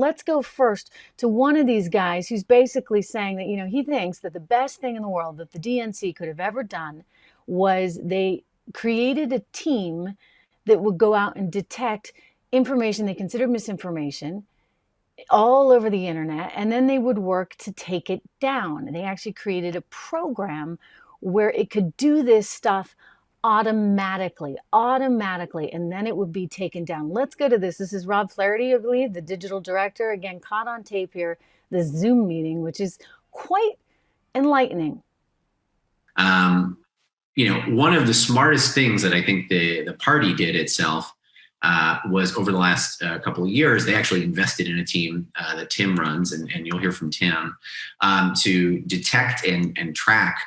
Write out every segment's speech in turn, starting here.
let's go first to one of these guys who's basically saying that, he thinks that the best thing in the world that the DNC could have ever done was they created a team that would go out and detect information they considered misinformation all over the internet, and then they would work to take it down. They actually created a program where it could do this stuff automatically, and then it would be taken down. Let's go to this. This is Rob Flaherty, I believe, the digital director, again, caught on tape here, the Zoom meeting, which is quite enlightening. One of the smartest things that I think the party did itself was over the last couple of years, they actually invested in a team that Tim runs, and you'll hear from Tim, to detect and track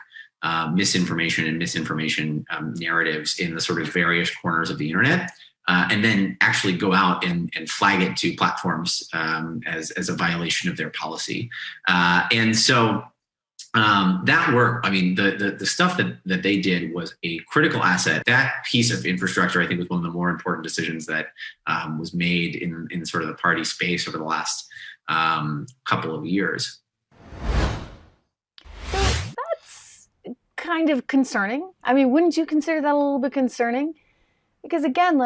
misinformation and misinformation narratives in the sort of various corners of the internet, and then actually go out and flag it to platforms as a violation of their policy. And so that work, the stuff that they did was a critical asset. That piece of infrastructure, I think, was one of the more important decisions that was made in sort of the party space over the last couple of years. So that's kind of concerning. Wouldn't you consider that a little bit concerning? Because again,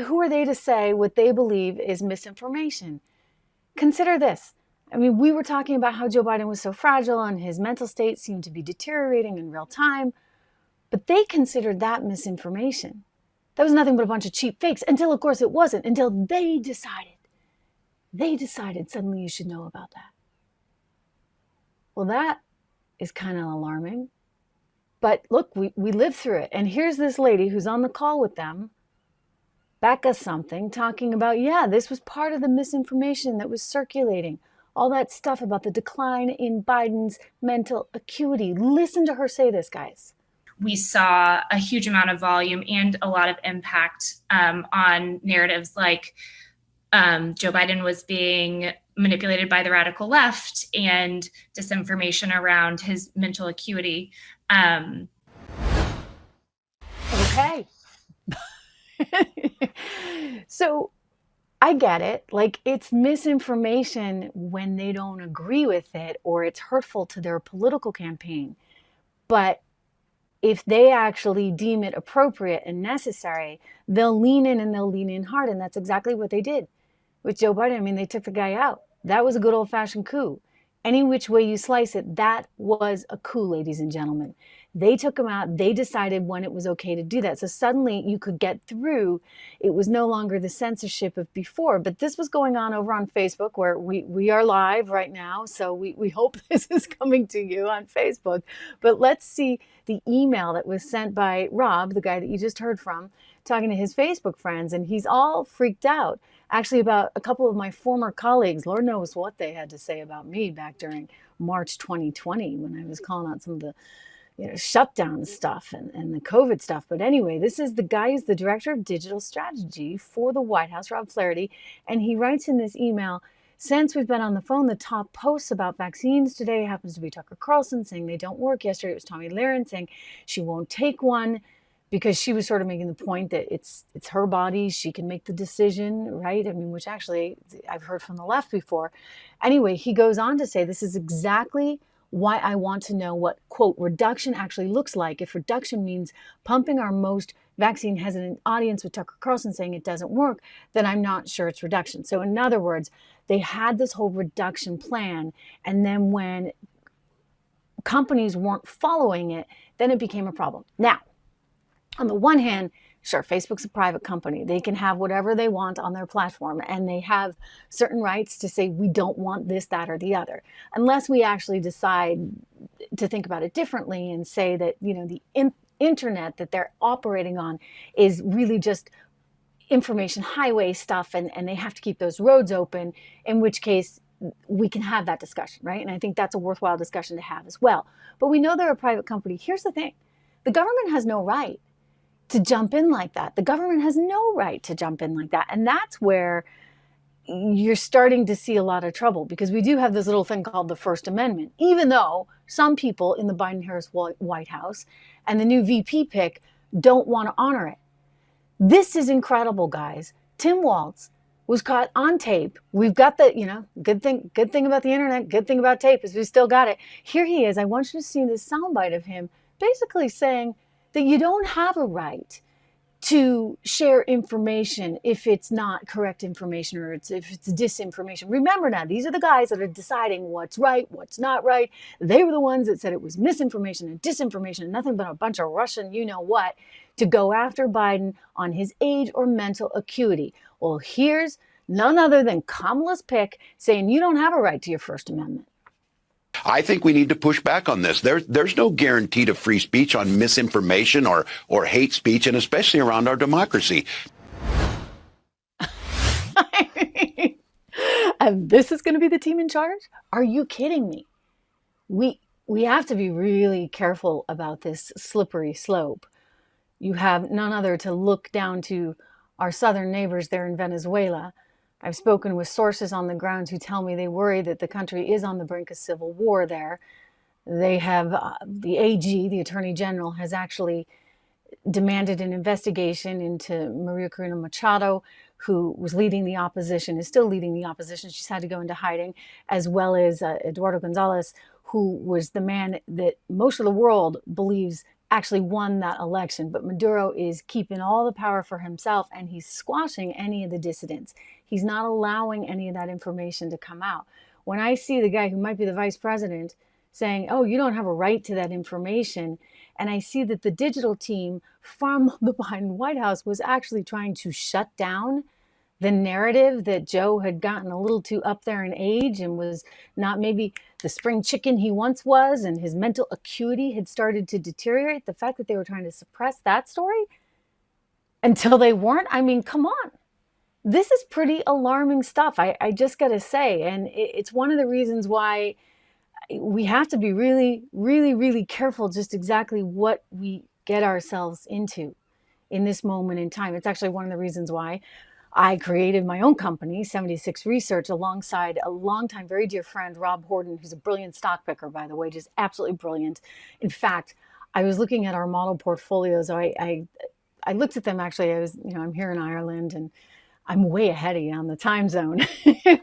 who are they to say what they believe is misinformation? Consider this. We were talking about how Joe Biden was so fragile and his mental state seemed to be deteriorating in real time, but they considered that misinformation. That was nothing but a bunch of cheap fakes until, of course, it wasn't, until they decided. They decided suddenly you should know about that. Well, that is kind of alarming. But look, we lived through it. And here's this lady who's on the call with them, Becca something, talking about, this was part of the misinformation that was circulating. All that stuff about the decline in Biden's mental acuity. Listen to her say this, guys. We saw a huge amount of volume and a lot of impact on narratives like Joe Biden was being manipulated by the radical left and disinformation around his mental acuity. Okay. So I get it. It's misinformation when they don't agree with it or it's hurtful to their political campaign. But if they actually deem it appropriate and necessary, they'll lean in and they'll lean in hard. And that's exactly what they did with Joe Biden. They took the guy out. That was a good old-fashioned coup. Any which way you slice it, that was a coup, ladies and gentlemen. They took him out. They decided when it was okay to do that. So suddenly you could get through. It was no longer the censorship of before. But this was going on over on Facebook, where we are live right now. So we hope this is coming to you on Facebook. But let's see the email that was sent by Rob, the guy that you just heard from, talking to his Facebook friends. And he's all freaked out, actually, about a couple of my former colleagues. Lord knows what they had to say about me back during March 2020 when I was calling out some of the shutdown stuff and the COVID stuff. But anyway, this is the guy who's the director of digital strategy for the White House, Rob Flaherty. And he writes in this email, since we've been on the phone, the top posts about vaccines today happens to be Tucker Carlson saying they don't work. Yesterday it was Tomi Lahren saying she won't take one because she was sort of making the point that it's her body. She can make the decision, right? Which actually I've heard from the left before. Anyway, he goes on to say, this is exactly why I want to know what, quote, reduction actually looks like. If reduction means pumping our most vaccine hesitant audience with Tucker Carlson saying it doesn't work, then I'm not sure it's reduction. So in other words, they had this whole reduction plan. And then when companies weren't following it, then it became a problem. Now, on the one hand, sure, Facebook's a private company. They can have whatever they want on their platform, and they have certain rights to say, we don't want this, that, or the other, unless we actually decide to think about it differently and say that, the internet that they're operating on is really just information highway stuff, and they have to keep those roads open, in which case we can have that discussion, right? And I think that's a worthwhile discussion to have as well. But we know they're a private company. Here's the thing. The government has no right to jump in like that. The government has no right to jump in like that. And that's where you're starting to see a lot of trouble, because we do have this little thing called the First Amendment, even though some people in the Biden-Harris White House and the new VP pick don't want to honor it. This is incredible, guys. Tim Walz was caught on tape. We've got the, good thing about the internet, good thing about tape is we still got it. Here he is. I want you to see this soundbite of him basically saying that you don't have a right to share information if it's not correct information or if it's disinformation. Remember now, these are the guys that are deciding what's right, what's not right. They were the ones that said it was misinformation and disinformation and nothing but a bunch of Russian you-know-what to go after Biden on his age or mental acuity. Well, here's none other than Kamala's pick saying you don't have a right to your First Amendment. I think we need to push back on this. There's no guarantee to free speech on misinformation or hate speech, and especially around our democracy. And this is going to be the team in charge? Are you kidding me? We have to be really careful about this slippery slope. You have none other to look down to our southern neighbors there in Venezuela. I've spoken with sources on the ground who tell me they worry that the country is on the brink of civil war there. They have, the AG, the Attorney General, has actually demanded an investigation into Maria Corina Machado, who was leading the opposition, is still leading the opposition. She's had to go into hiding, as well as Eduardo Gonzalez, who was the man that most of the world believes actually won that election. But Maduro is keeping all the power for himself, and he's squashing any of the dissidents. He's not allowing any of that information to come out. When I see the guy who might be the vice president saying, oh, you don't have a right to that information, and I see that the digital team from the Biden White House was actually trying to shut down the narrative that Joe had gotten a little too up there in age and was not maybe the spring chicken he once was, and his mental acuity had started to deteriorate. The fact that they were trying to suppress that story until they weren't, I mean, come on. This is pretty alarming stuff, I just got to say. And it's one of the reasons why we have to be really, really, really careful just exactly what we get ourselves into in this moment in time. It's actually one of the reasons why I created my own company, 76 Research, alongside a longtime, very dear friend, Rob Horton, who's a brilliant stock picker, by the way, just absolutely brilliant. In fact, I was looking at our model portfolios. I looked at them, actually. I'm here in Ireland, and I'm way ahead of you on the time zone,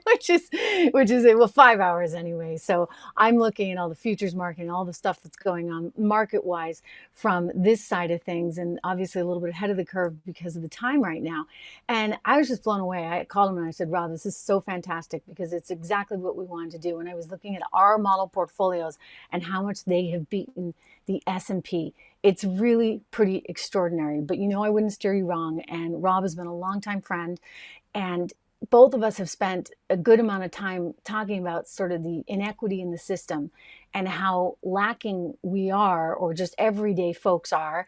which is 5 hours anyway. So I'm looking at all the futures market and all the stuff that's going on market wise from this side of things, and obviously a little bit ahead of the curve because of the time right now. And I was just blown away. I called him and I said, Rob, this is so fantastic because it's exactly what we wanted to do. And I was looking at our model portfolios and how much they have beaten the S&P. It's really pretty extraordinary, but I wouldn't steer you wrong. And Rob has been a longtime friend, and both of us have spent a good amount of time talking about sort of the inequity in the system and how lacking we are, or just everyday folks are,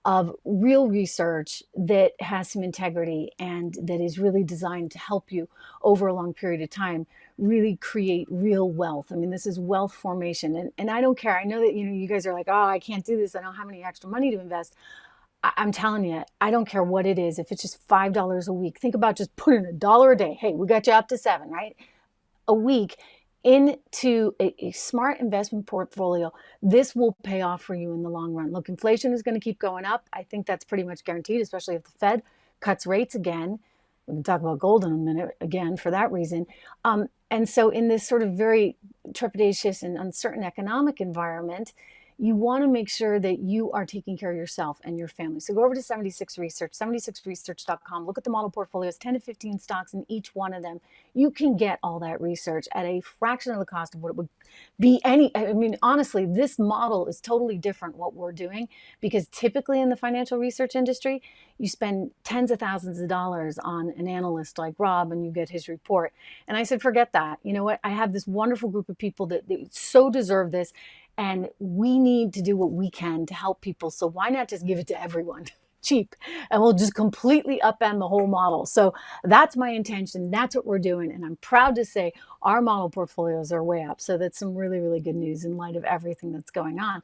of real research that has some integrity and that is really designed to help you over a long period of time really create real wealth. I mean, this is wealth formation. And I don't care. I know that, you guys are like, oh, I can't do this. I don't have any extra money to invest. I'm telling you, I don't care what it is. If it's just $5 a week, think about just putting $1 a day. Hey, we got you up to $7, right? A week into a smart investment portfolio. This will pay off for you in the long run. Look, inflation is going to keep going up. I think that's pretty much guaranteed, especially if the Fed cuts rates again. We can talk about gold in a minute again for that reason. And so in this sort of very trepidatious and uncertain economic environment, you want to make sure that you are taking care of yourself and your family. So go over to 76 Research, 76research.com. Look at the model portfolios, 10 to 15 stocks in each one of them. You can get all that research at a fraction of the cost of what it would be honestly, this model is totally different what we're doing, because typically in the financial research industry, you spend tens of thousands of dollars on an analyst like Rob and you get his report. And I said, forget that. You know what? I have this wonderful group of people that so deserve this. And we need to do what we can to help people. So why not just give it to everyone cheap, and we'll just completely upend the whole model. So that's my intention. That's what we're doing. And I'm proud to say our model portfolios are way up. So that's some really, really good news in light of everything that's going on.